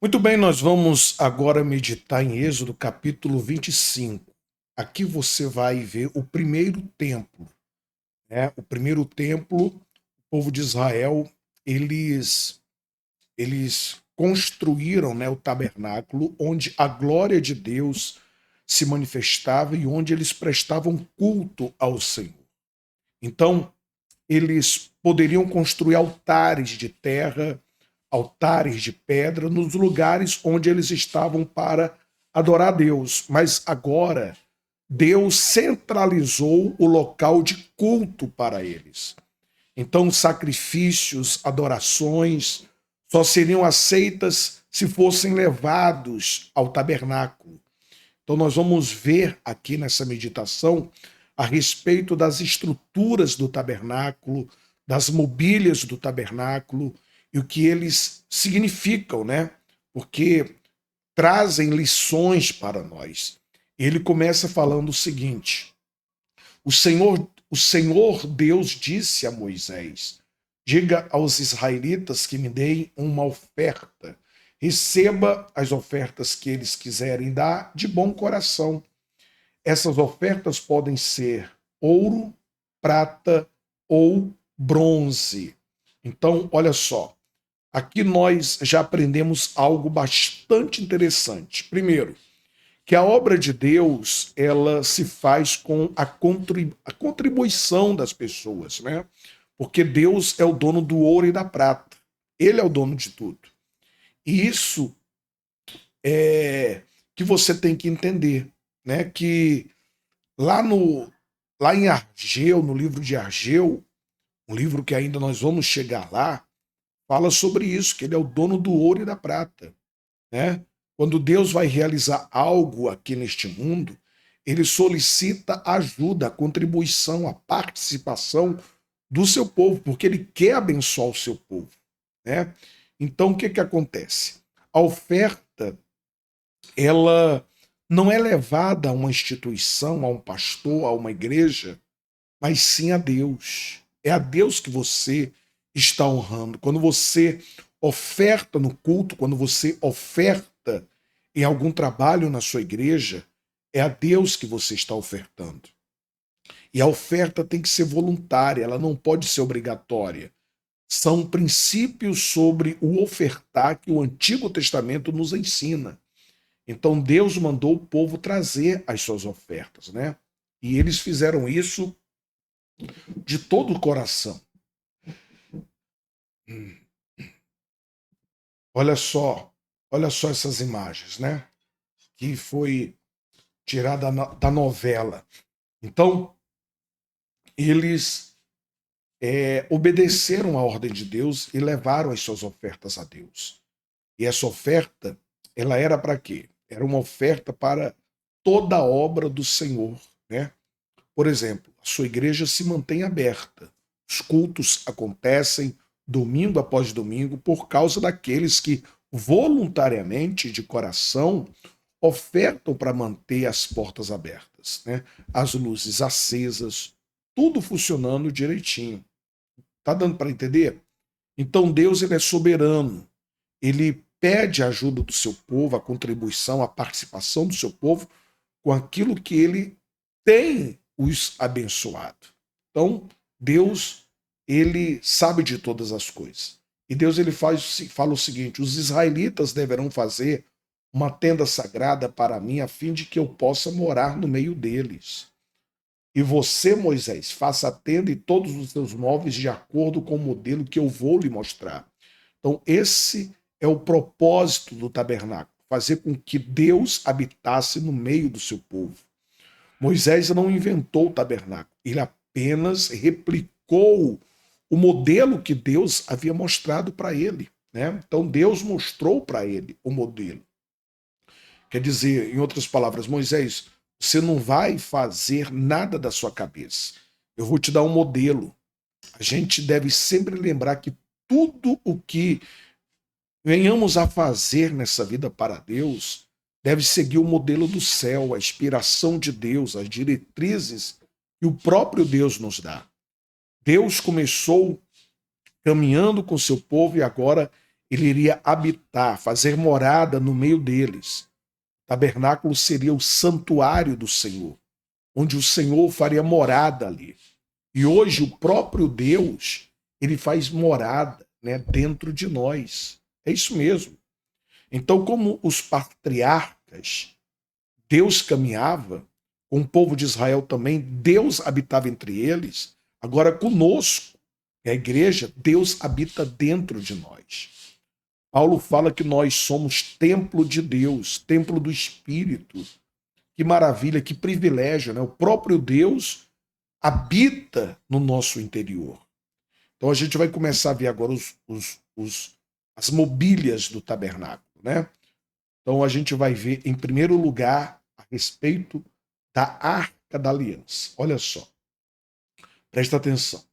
Muito bem, nós vamos agora meditar em Êxodo capítulo 25. Aqui você vai ver o primeiro templo, né? O primeiro templo, o povo de Israel, eles construíram, né, o tabernáculo onde a glória de Deus se manifestava e onde eles prestavam culto ao Senhor. Então, eles poderiam construir altares de terra, altares de pedra, nos lugares onde eles estavam para adorar a Deus. Mas agora, Deus centralizou o local de culto para eles. Então, sacrifícios, adorações só seriam aceitas se fossem levados ao tabernáculo. Então, nós vamos ver aqui nessa meditação a respeito das estruturas do tabernáculo, das mobílias do tabernáculo e o que eles significam, né? Porque trazem lições para nós. Ele começa falando o seguinte: o Senhor Deus disse a Moisés: diga aos israelitas que me deem uma oferta. Receba as ofertas que eles quiserem dar de bom coração. Essas ofertas podem ser ouro, prata ou bronze. Então, olha só, aqui nós já aprendemos algo bastante interessante. Primeiro, que a obra de Deus ela se faz com a contribuição das pessoas, né? Porque Deus é o dono do ouro e da prata. Ele é o dono de tudo. E isso é que você tem que entender, né? Que lá no lá em Argeu, no livro de Argeu, um livro que ainda nós vamos chegar lá, fala sobre isso, que ele é o dono do ouro e da prata, né? Quando Deus vai realizar algo aqui neste mundo, ele solicita a ajuda, a contribuição, a participação do seu povo, porque ele quer abençoar o seu povo, né? Então o que que acontece? A oferta, ela não é levada a uma instituição, a um pastor, a uma igreja, mas sim a Deus. É a Deus que você está honrando. Quando você oferta no culto, quando você oferta em algum trabalho na sua igreja, é a Deus que você está ofertando. E a oferta tem que ser voluntária, ela não pode ser obrigatória. São princípios sobre o ofertar que o Antigo Testamento nos ensina. Então Deus mandou o povo trazer as suas ofertas, né? E eles fizeram isso de todo o coração. Olha só, olha só essas imagens, né? Que foi tirada da novela. Então, eles obedeceram à ordem de Deus e levaram as suas ofertas a Deus. E essa oferta, ela era para quê? Era uma oferta para toda a obra do Senhor, né? Por exemplo, a sua igreja se mantém aberta. Os cultos acontecem domingo após domingo por causa daqueles que voluntariamente, de coração, ofertam para manter as portas abertas, né? As luzes acesas, tudo funcionando direitinho. Tá dando para entender? Então Deus ele é soberano. Ele pede a ajuda do seu povo, a contribuição, a participação do seu povo com aquilo que ele tem os abençoado. Então, Deus, ele sabe de todas as coisas. E Deus ele fala o seguinte: os israelitas deverão fazer uma tenda sagrada para mim, a fim de que eu possa morar no meio deles. E você, Moisés, faça a tenda e todos os seus móveis de acordo com o modelo que eu vou lhe mostrar. Então, esse é o propósito do tabernáculo, fazer com que Deus habitasse no meio do seu povo. Moisés não inventou o tabernáculo, ele apenas replicou o modelo que Deus havia mostrado para ele, né? Então Deus mostrou para ele o modelo. Quer dizer, em outras palavras, Moisés, você não vai fazer nada da sua cabeça. Eu vou te dar um modelo. A gente deve sempre lembrar que tudo o que venhamos a fazer nessa vida para Deus deve seguir o modelo do céu, a inspiração de Deus, as diretrizes que o próprio Deus nos dá. Deus começou caminhando com seu povo e agora ele iria habitar, fazer morada no meio deles. O tabernáculo seria o santuário do Senhor, onde o Senhor faria morada ali. E hoje o próprio Deus, ele faz morada, né, dentro de nós. É isso mesmo. Então, como os patriarcas, Deus caminhava, com o povo de Israel também, Deus habitava entre eles. Agora, conosco, a igreja, Deus habita dentro de nós. Paulo fala que nós somos templo de Deus, templo do Espírito. Que maravilha, que privilégio, né? O próprio Deus habita no nosso interior. Então a gente vai começar a ver agora as mobílias do tabernáculo, né? Então a gente vai ver, em primeiro lugar, a respeito da Arca da Aliança. Olha só, presta atenção.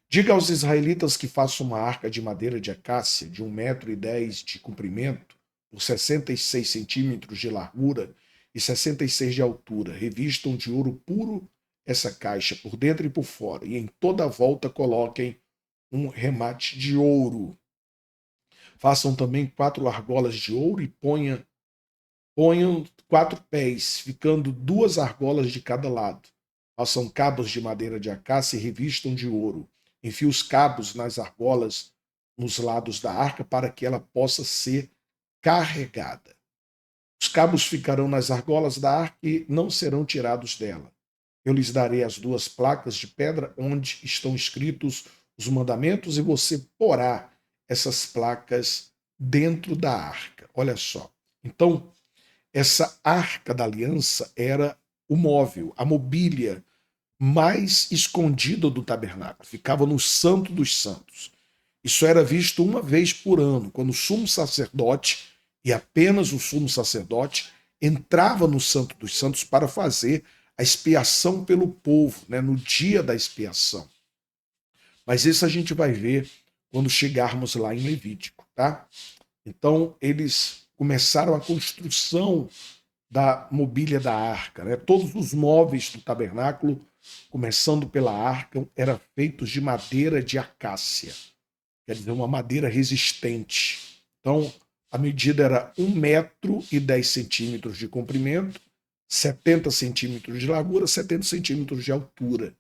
Diga aos israelitas que façam uma arca de madeira de acácia de 1,10 m de comprimento por 66 centímetros de largura e 66 de altura. Revistam de ouro puro essa caixa por dentro e por fora, e em toda a volta coloquem um remate de ouro. Façam também 4 argolas de ouro e ponham 4 pés, ficando 2 argolas de cada lado. Façam cabos de madeira de acácia e revistam de ouro. Enfie os cabos nas argolas nos lados da arca para que ela possa ser carregada. Os cabos ficarão nas argolas da arca e não serão tirados dela. Eu lhes darei as 2 placas de pedra onde estão escritos os mandamentos e você porá essas placas dentro da arca. Olha só. Então, essa arca da aliança era o móvel, a mobília mais escondida do tabernáculo. Ficava no Santo dos Santos. Isso era visto uma vez por ano, quando o sumo sacerdote, e apenas o sumo sacerdote, entrava no Santo dos Santos para fazer a expiação pelo povo, né, no dia da expiação. Mas isso a gente vai ver quando chegarmos lá em Levítico, tá? Então, eles começaram a construção da mobília da arca, né? Todos os móveis do tabernáculo, começando pela arca, eram feitos de madeira de acácia, quer dizer, uma madeira resistente. Então, a medida era 1,10 m de comprimento, 70 centímetros de largura, 70 centímetros de altura.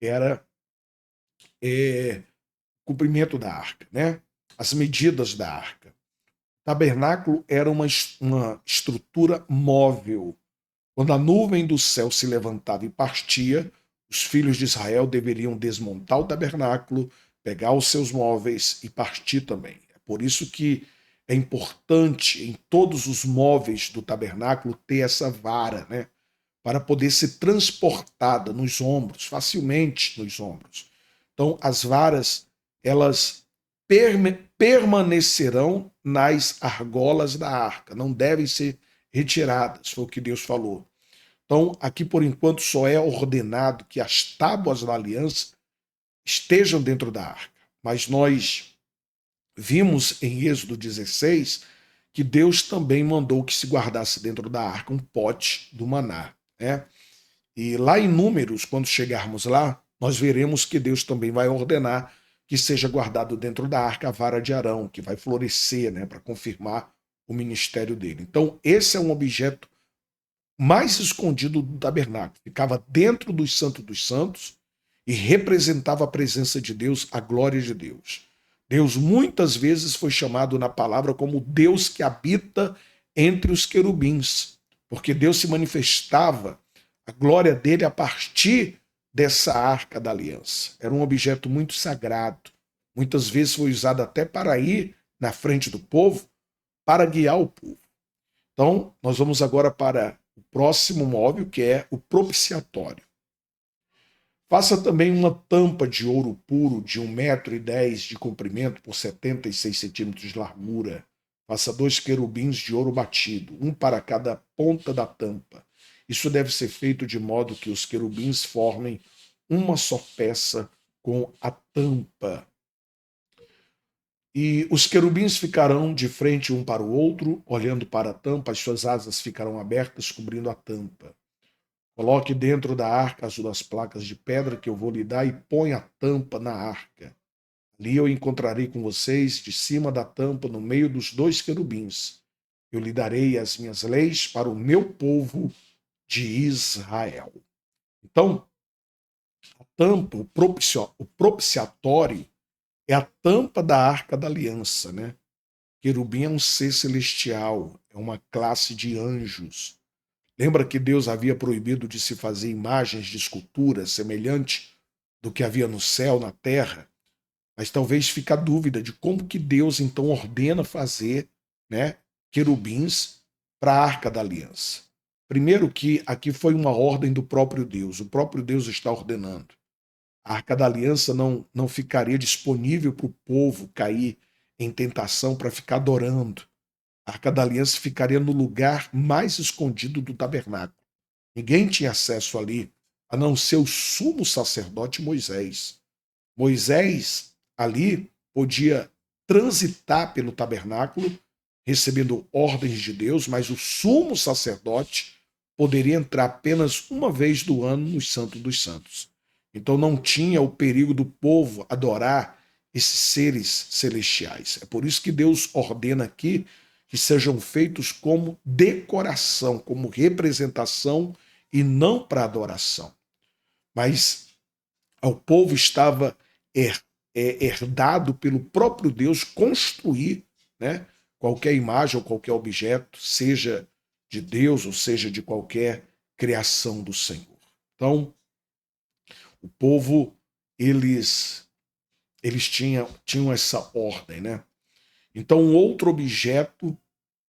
Era o comprimento da arca, né? As medidas da arca. O tabernáculo era uma estrutura móvel. Quando a nuvem do céu se levantava e partia, os filhos de Israel deveriam desmontar o tabernáculo, pegar os seus móveis e partir também. É por isso que é importante em todos os móveis do tabernáculo ter essa vara, né? Para poder ser transportada nos ombros, facilmente nos ombros. Então, as varas, elas permanecerão nas argolas da arca, não devem ser retiradas, foi o que Deus falou. Então, aqui por enquanto só é ordenado que as tábuas da aliança estejam dentro da arca. Mas nós vimos em Êxodo 16 que Deus também mandou que se guardasse dentro da arca um pote do maná, né? E lá em Números, quando chegarmos lá, nós veremos que Deus também vai ordenar que seja guardado dentro da arca a vara de Arão, que vai florescer, né, para confirmar o ministério dele. Então, esse é um objeto mais escondido do tabernáculo. Ficava dentro dos Santos dos Santos e representava a presença de Deus, a glória de Deus. Deus muitas vezes foi chamado na palavra como Deus que habita entre os querubins, porque Deus se manifestava, a glória dele, a partir dessa arca da aliança. Era um objeto muito sagrado. Muitas vezes foi usado até para ir na frente do povo, para guiar o povo. Então, nós vamos agora para o próximo móvel, que é o propiciatório. Faça também uma tampa de ouro puro de 1,10 m de comprimento por 76 centímetros de largura. Faça 2 querubins de ouro batido, um para cada ponta da tampa. Isso deve ser feito de modo que os querubins formem uma só peça com a tampa. E os querubins ficarão de frente um para o outro, olhando para a tampa, as suas asas ficarão abertas, cobrindo a tampa. Coloque dentro da arca as 2 placas de pedra que eu vou lhe dar e põe a tampa na arca. Ali eu encontrarei com vocês de cima da tampa, no meio dos dois querubins. Eu lhe darei as minhas leis para o meu povo de Israel. Então, a tampa, o propiciatório, é a tampa da Arca da Aliança, né? Querubim é um ser celestial, é uma classe de anjos. Lembra que Deus havia proibido de se fazer imagens de escultura semelhante do que havia no céu, na terra? Mas talvez fique a dúvida de como que Deus então ordena fazer, né, querubins para a Arca da Aliança. Primeiro que aqui foi uma ordem do próprio Deus, o próprio Deus está ordenando. A Arca da Aliança não ficaria disponível para o povo cair em tentação para ficar adorando. A Arca da Aliança ficaria no lugar mais escondido do tabernáculo. Ninguém tinha acesso ali, a não ser o sumo sacerdote Moisés. Moisés ali podia transitar pelo tabernáculo, recebendo ordens de Deus, mas o sumo sacerdote poderia entrar apenas uma vez do ano no Santo dos Santos. Então não tinha o perigo do povo adorar esses seres celestiais. É por isso que Deus ordena aqui que sejam feitos como decoração, como representação e não para adoração. Mas ao povo estava herdado pelo próprio Deus construir, né, qualquer imagem ou qualquer objeto, seja de Deus ou seja de qualquer criação do Senhor. Então, o povo, eles tinham essa ordem, né? Então, um outro objeto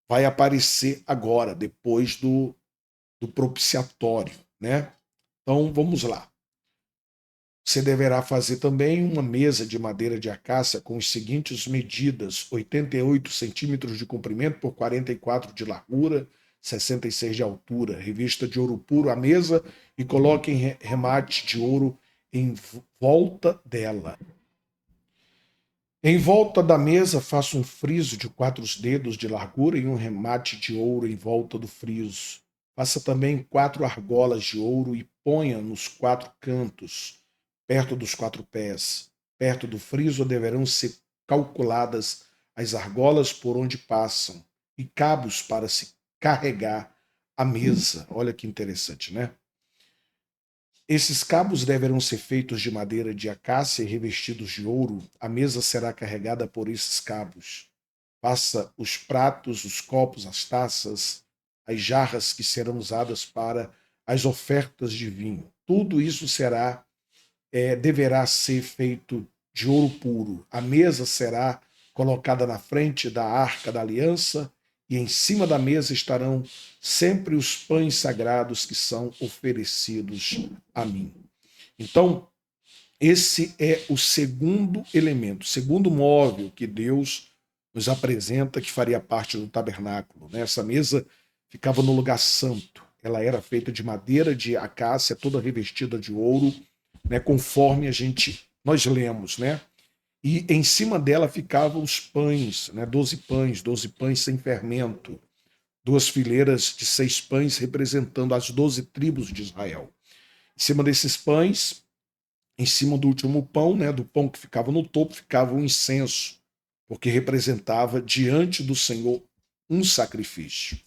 vai aparecer agora, depois do propiciatório, né? Então, vamos lá. Você deverá fazer também uma mesa de madeira de acácia com as seguintes medidas: 88 centímetros de comprimento por 44 de largura, 66 de altura, revista de ouro puro a mesa e coloque em remate de ouro em volta dela. Em volta da mesa, faça um friso de 4 dedos de largura e um remate de ouro em volta do friso. Faça também 4 argolas de ouro e ponha nos 4 cantos, perto dos 4 pés. Perto do friso deverão ser calculadas as argolas por onde passam e cabos para se carregar a mesa. Olha que interessante, né? Esses cabos deverão ser feitos de madeira de acácia e revestidos de ouro. A mesa será carregada por esses cabos. Faça os pratos, os copos, as taças, as jarras que serão usadas para as ofertas de vinho. Tudo isso deverá ser feito de ouro puro. A mesa será colocada na frente da Arca da Aliança e em cima da mesa estarão sempre os pães sagrados que são oferecidos a mim. Então, esse é o segundo elemento, o segundo móvel que Deus nos apresenta que faria parte do tabernáculo. Essa mesa ficava no lugar santo. Ela era feita de madeira de acácia, toda revestida de ouro, né, conforme nós lemos, né? E em cima dela ficavam os pães, né, 12 pães sem fermento, 2 fileiras de 6 pães representando as 12 tribos de Israel. Em cima desses pães, em cima do último pão, né, do pão que ficava no topo, ficava um incenso, porque representava diante do Senhor um sacrifício.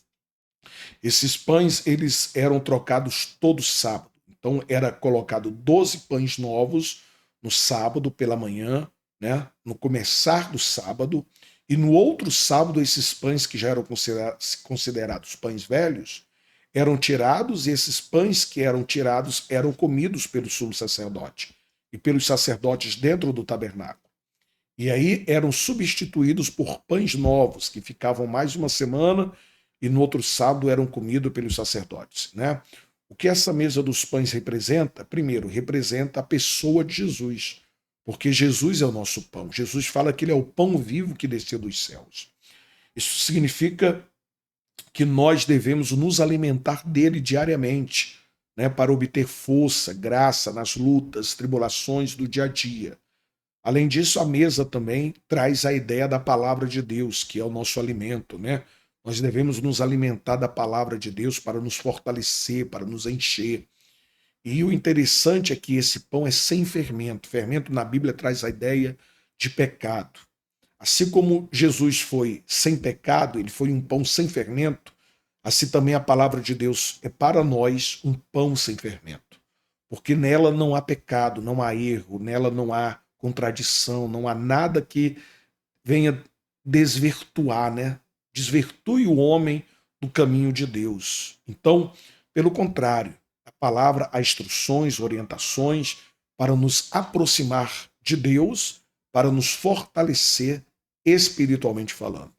Esses pães, eles eram trocados todo sábado. Então era colocado 12 pães novos no sábado pela manhã, né, no começar do sábado, e no outro sábado esses pães que já eram considerados pães velhos eram tirados, e esses pães que eram tirados eram comidos pelo sumo sacerdote e pelos sacerdotes dentro do tabernáculo. E aí eram substituídos por pães novos, que ficavam mais uma semana e no outro sábado eram comidos pelos sacerdotes, né? O que essa mesa dos pães representa? Primeiro, representa a pessoa de Jesus, porque Jesus é o nosso pão. Jesus fala que ele é o pão vivo que desceu dos céus. Isso significa que nós devemos nos alimentar dele diariamente, né, para obter força, graça nas lutas, tribulações do dia a dia. Além disso, a mesa também traz a ideia da palavra de Deus, que é o nosso alimento, né? Nós devemos nos alimentar da palavra de Deus para nos fortalecer, para nos encher. E o interessante é que esse pão é sem fermento. Fermento na Bíblia traz a ideia de pecado. Assim como Jesus foi sem pecado, ele foi um pão sem fermento, assim também a palavra de Deus é para nós um pão sem fermento. Porque nela não há pecado, não há erro, nela não há contradição, não há nada que venha desvirtuar, né? Desvirtue o homem do caminho de Deus. Então, pelo contrário, a palavra há instruções, orientações para nos aproximar de Deus, para nos fortalecer espiritualmente falando.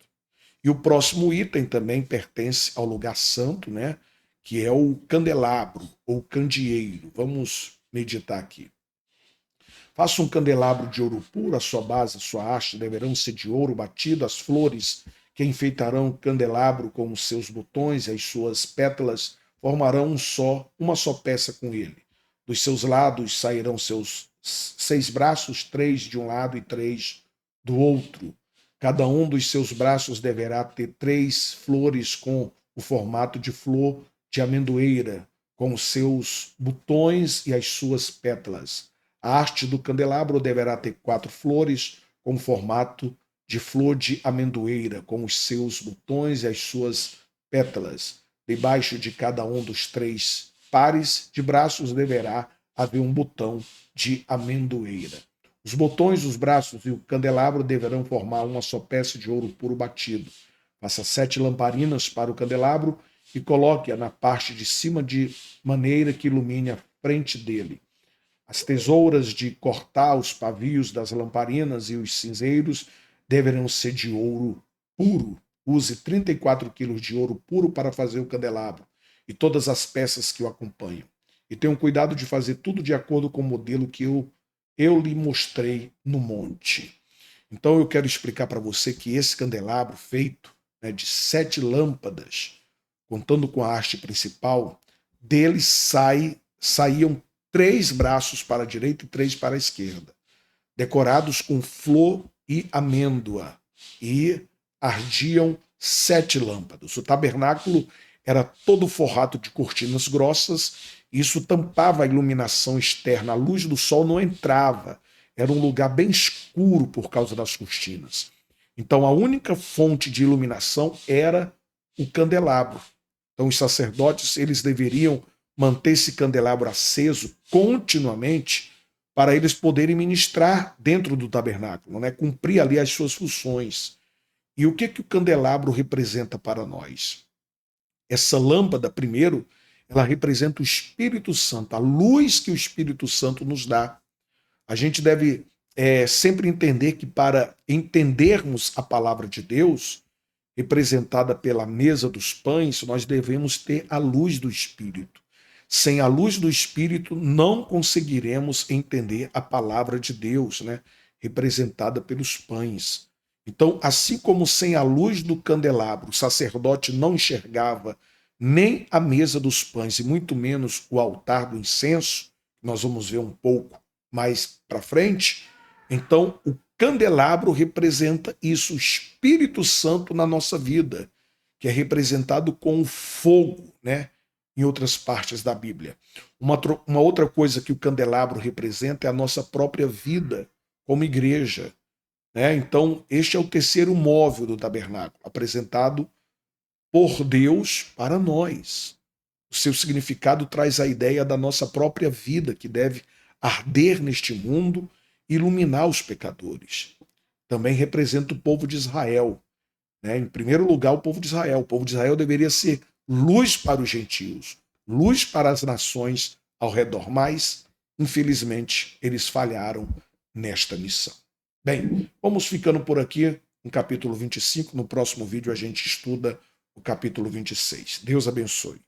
E o próximo item também pertence ao lugar santo, né? Que é o candelabro ou candeeiro. Vamos meditar aqui. Faça um candelabro de ouro puro, a sua base, a sua haste deverão ser de ouro batido, as flores que enfeitarão o candelabro com os seus botões e as suas pétalas formarão uma só peça com ele. Dos seus lados sairão seus 6 braços, 3 de um lado e 3 do outro. Cada um dos seus braços deverá ter 3 flores com o formato de flor de amendoeira, com os seus botões e as suas pétalas. A haste do candelabro deverá ter 4 flores com formato de flor de amendoeira, com os seus botões e as suas pétalas. Debaixo de cada um dos 3 pares de braços deverá haver um botão de amendoeira. Os botões, os braços e o candelabro deverão formar uma só peça de ouro puro batido. Faça 7 lamparinas para o candelabro e coloque-a na parte de cima de maneira que ilumine a frente dele. As tesouras de cortar os pavios das lamparinas e os cinzeiros deverão ser de ouro puro. Use 34 quilos de ouro puro para fazer o candelabro e todas as peças que o acompanham. E tenham cuidado de fazer tudo de acordo com o modelo que eu lhe mostrei no monte. Então eu quero explicar para você que esse candelabro feito, né, de 7 lâmpadas, contando com a haste principal, dele saíam 3 braços para a direita e 3 para a esquerda, decorados com flor e amêndoa, e ardiam 7 lâmpadas. O tabernáculo era todo forrado de cortinas grossas, e isso tampava a iluminação externa, a luz do sol não entrava, era um lugar bem escuro por causa das cortinas. Então a única fonte de iluminação era o candelabro. Então os sacerdotes, eles deveriam manter esse candelabro aceso continuamente para eles poderem ministrar dentro do tabernáculo, né? Cumprir ali as suas funções. E o que o candelabro representa para nós? Essa lâmpada, primeiro, ela representa o Espírito Santo, a luz que o Espírito Santo nos dá. A gente deve sempre entender que para entendermos a palavra de Deus, representada pela mesa dos pães, nós devemos ter a luz do Espírito. Sem a luz do Espírito, não conseguiremos entender a palavra de Deus, né? Representada pelos pães. Então, assim como sem a luz do candelabro, o sacerdote não enxergava nem a mesa dos pães, e muito menos o altar do incenso, nós vamos ver um pouco mais para frente, então o candelabro representa isso, o Espírito Santo na nossa vida, que é representado com o fogo, né? Em outras partes da Bíblia. Uma outra coisa que o candelabro representa é a nossa própria vida como igreja, né? Então, este é o terceiro móvel do tabernáculo, apresentado por Deus para nós. O seu significado traz a ideia da nossa própria vida, que deve arder neste mundo e iluminar os pecadores. Também representa o povo de Israel, né? Em primeiro lugar, o povo de Israel. O povo de Israel deveria ser luz para os gentios, luz para as nações ao redor, mas, infelizmente, eles falharam nesta missão. Bem, vamos ficando por aqui no capítulo 25. No próximo vídeo a gente estuda o capítulo 26. Deus abençoe.